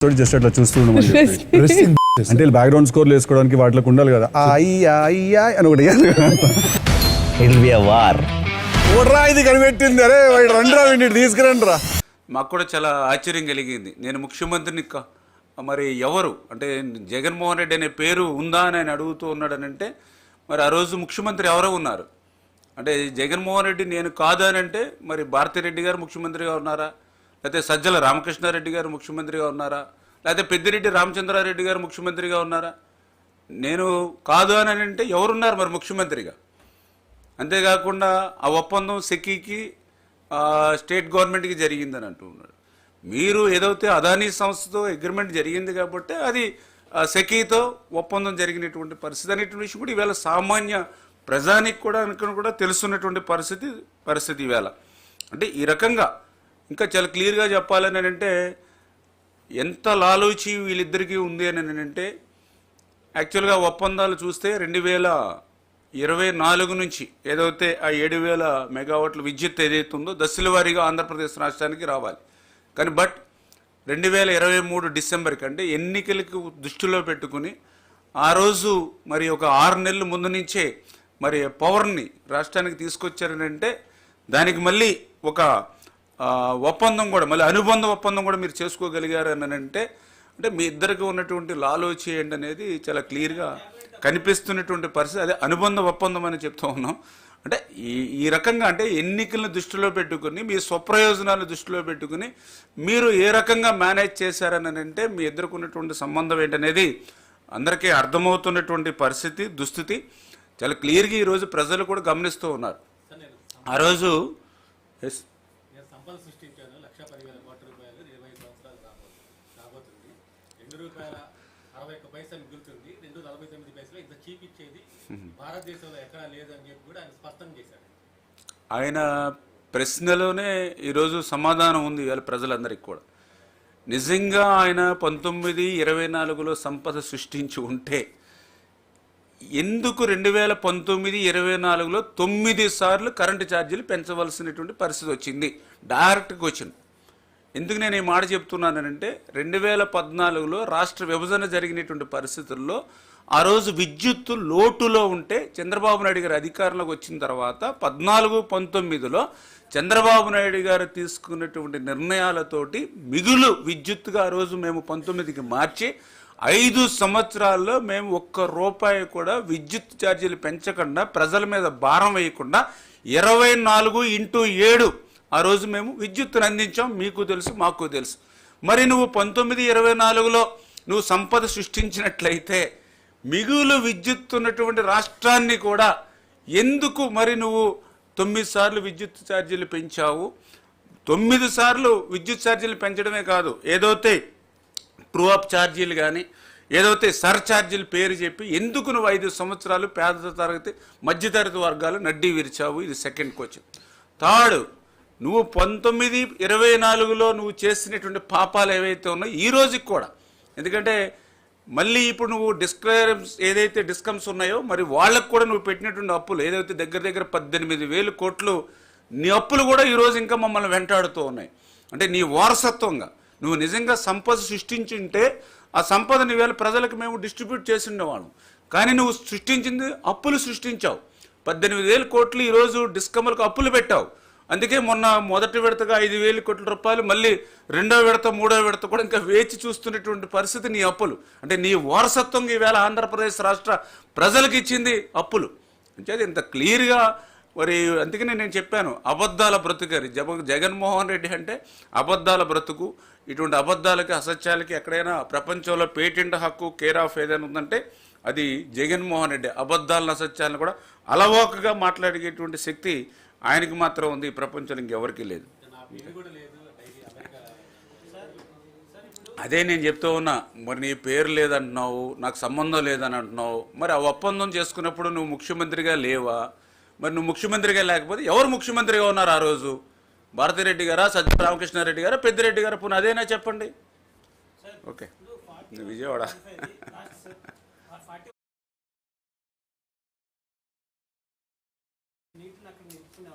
Just అట్లా చూస్తూ ఉండమని చెప్పి. అంటే బ్యాక్గ్రౌండ్ స్కోర్లు వేసుకోవడానికి వాటికి ఉండాలి కదా, అయ్యా అయ్యా అని ఒకటి ఓడ్రా ఇది కనిపెట్టింది, అరే రండిరా వీడిని తీసుకురండి రా. మాకు కూడా చాలా ఆశ్చర్యం కలిగింది. నేను ముఖ్యమంత్రిని మరి ఎవరు అంటే జగన్మోహన్ రెడ్డి అనే పేరు ఉందా అని ఆయన అడుగుతూ ఉన్నాడని అంటే, మరి ఆ రోజు ముఖ్యమంత్రి ఎవరో ఉన్నారు అంటే జగన్మోహన్ రెడ్డి నేను కాదు అని అంటే, మరి భారతిరెడ్డి గారు ముఖ్యమంత్రిగా ఉన్నారా, లేకపోతే సజ్జల రామకృష్ణారెడ్డి గారు ముఖ్యమంత్రిగా ఉన్నారా, లేకపోతే పెద్దిరెడ్డి రామచంద్రారెడ్డి గారు ముఖ్యమంత్రిగా ఉన్నారా? నేను కాదు అని అంటే ఎవరున్నారు మరి ముఖ్యమంత్రిగా? అంతేకాకుండా ఆ ఒప్పందం సెకీకి స్టేట్ గవర్నమెంట్కి జరిగిందని అంటున్నాడు. మీరు ఏదైతే అదానీ సంస్థతో అగ్రిమెంట్ జరిగింది కాబట్టి అది సెకీతో ఒప్పందం జరిగినటువంటి పరిస్థితి అనేటువంటి విషయం కూడా ఈవేళ సామాన్య ప్రజానికి కూడా తెలుసున్నటువంటి పరిస్థితి ఈవేళ. అంటే ఈ రకంగా ఇంకా చాలా క్లియర్గా చెప్పాలని అంటే ఎంత లాలూచి వీళ్ళిద్దరికీ ఉంది అని అంటే, యాక్చువల్గా ఒప్పందాలు చూస్తే 2024 నుంచి ఏదైతే ఆ 7,000 మెగావాట్ల విద్యుత్ ఏదైతే ఉందో దశల వారీగా ఆంధ్రప్రదేశ్ రాష్ట్రానికి రావాలి. కానీ 2023 డిసెంబర్కి అంటే ఎన్నికలకు దృష్టిలో పెట్టుకుని ఆ రోజు మరి ఒక 6 నెలల ముందు నుంచే మరి పవర్ని రాష్ట్రానికి తీసుకొచ్చారని అంటే, దానికి మళ్ళీ ఒక ఒప్పందం కూడా మళ్ళీ అనుబంధ ఒప్పందం కూడా మీరు చేసుకోగలిగారు అని అంటే మీ ఇద్దరికి ఉన్నటువంటి లాలోచి ఏంటి అనేది చాలా క్లియర్గా కనిపిస్తున్నటువంటి పరిస్థితి. అదే అనుబంధ ఒప్పందం అని చెప్తూ ఉన్నాం. అంటే ఈ రకంగా అంటే ఎన్నికలను దృష్టిలో పెట్టుకుని మీ స్వప్రయోజనాలను దృష్టిలో పెట్టుకుని మీరు ఏ రకంగా మేనేజ్ చేశారని అంటే మీ ఇద్దరికి ఉన్నటువంటి సంబంధం ఏంటనేది అందరికీ అర్థమవుతున్నటువంటి పరిస్థితి దుస్థితి చాలా క్లియర్గా ఈరోజు ప్రజలు కూడా గమనిస్తూ ఉన్నారు. ఆ రోజు సృష్టించాను 1,10,000 కోట్ల రూపాయలు 25 సంవత్సరాలు రాబోతుంది. ₹2.61 మిగులుతుంది. ₹2.49 ఇంత చీప్ ఇచ్చేది భారతదేశంలో ఎక్కడా లేదని చెప్పి కూడా ఆయన స్పష్టం చేశారు. ఆయన ప్రశ్నలోనే ఈరోజు సమాధానం ఉంది ఇవాళ ప్రజలందరికీ కూడా. నిజంగా ఆయన 1924లో సంపద సృష్టించి ఉంటే ఎందుకు 2019-24లో 9 సార్లు కరెంటు ఛార్జీలు పెంచవలసినటువంటి పరిస్థితి వచ్చింది? Direct question. ఎందుకు నేను ఈ మాట చెప్తున్నానంటే 2014లో రాష్ట్ర విభజన జరిగినటువంటి పరిస్థితుల్లో ఆ రోజు విద్యుత్తు లోటులో ఉంటే చంద్రబాబు నాయుడు గారు అధికారంలోకి వచ్చిన తర్వాత 14-19లో చంద్రబాబు నాయుడు గారు తీసుకున్నటువంటి నిర్ణయాలతోటి మిగులు విద్యుత్తుగా ఆ రోజు మేము 19కి మార్చి 5 సంవత్సరాల్లో మేము ₹1 కూడా విద్యుత్ ఛార్జీలు పెంచకుండా ప్రజల మీద భారం వేయకుండా 24x7 ఆ రోజు మేము విద్యుత్తును అందించాం. మీకు తెలుసు, మాకు తెలుసు. మరి నువ్వు 19-24లో నువ్వు సంపద సృష్టించినట్లయితే మిగులు విద్యుత్ ఉన్నటువంటి రాష్ట్రాన్ని కూడా ఎందుకు మరి నువ్వు 9 సార్లు విద్యుత్ ఛార్జీలు పెంచావు? 9 సార్లు విద్యుత్ ఛార్జీలు పెంచడమే కాదు, ఏదైతే ట్రూ అప్ ఛార్జీలు కానీ ఏదైతే సర్ ఛార్జీలు పేరు చెప్పి ఎందుకు నువ్వు 5 సంవత్సరాలు పేద తరగతి మధ్యతరగతి వర్గాలు నడ్డీ విరిచావు? ఇది సెకండ్ క్వశ్చన్. థర్డ్, నువ్వు 19-24లో నువ్వు చేసినటువంటి పాపాలు ఏవైతే ఉన్నాయో ఈ రోజుకి కూడా, ఎందుకంటే మళ్ళీ ఇప్పుడు నువ్వు ఏదైతే డిస్కమ్స్ ఉన్నాయో మరి వాళ్ళకు కూడా నువ్వు పెట్టినటువంటి అప్పులు ఏదైతే దగ్గర 18,000 కోట్లు నీ అప్పులు కూడా ఈరోజు ఇంకా మమ్మల్ని వెంటాడుతూ ఉన్నాయి. అంటే నీ వారసత్వంగా నువ్వు నిజంగా సంపద సృష్టించుంటే ఆ సంపదని వేళ ప్రజలకు మేము డిస్ట్రిబ్యూట్ చేసి ఉండేవాళ్ళం. కానీ నువ్వు సృష్టించింది అప్పులు సృష్టించావు. 18,000 కోట్లు ఈరోజు డిస్కమ్లకు అప్పులు పెట్టావు. అందుకే మొన్న మొదటి విడతగా 5,000 కోట్ల రూపాయలు, మళ్ళీ 2వ విడత 3వ విడత కూడా ఇంకా వేచి చూస్తున్నటువంటి పరిస్థితి నీ అప్పులు. అంటే నీ వారసత్వంగా ఈవేళ ఆంధ్రప్రదేశ్ రాష్ట్ర ప్రజలకు ఇచ్చింది అప్పులు. అంటే ఇంత క్లియర్గా మరి అందుకనే నేను చెప్పాను అబద్ధాల బ్రతుకని. జగన్మోహన్ రెడ్డి అంటే అబద్ధాల బ్రతుకు. ఇటువంటి అబద్ధాలకి అసత్యాలకి ఎక్కడైనా ప్రపంచంలో పేటెంట్ హక్కు కేర్ ఆఫ్ ఏదైనా ఉందంటే అది జగన్మోహన్ రెడ్డి. అబద్ధాలను అసత్యాలను కూడా అలవోకగా మాట్లాడేటువంటి శక్తి ఆయనకి మాత్రం ఉంది, ఈ ప్రపంచంలో ఇంకెవరికి లేదు. అదే నేను చెప్తూ ఉన్నా, మరి నీ పేరు లేదంటున్నావు, నాకు సంబంధం లేదని అంటున్నావు. మరి ఆ ఒప్పందం చేసుకున్నప్పుడు నువ్వు ముఖ్యమంత్రిగా లేవా? మరి నువ్వు ముఖ్యమంత్రిగా లేకపోతే ఎవరు ముఖ్యమంత్రిగా ఉన్నారు ఆ రోజు? భారతిరెడ్డి గారా, సజ్జల రామకృష్ణారెడ్డి గారా, పెద్దిరెడ్డి గారా? పోనీ అదేనా చెప్పండి. ఓకే, విజయవాడ నీటిని అక్కడ నిలిచిన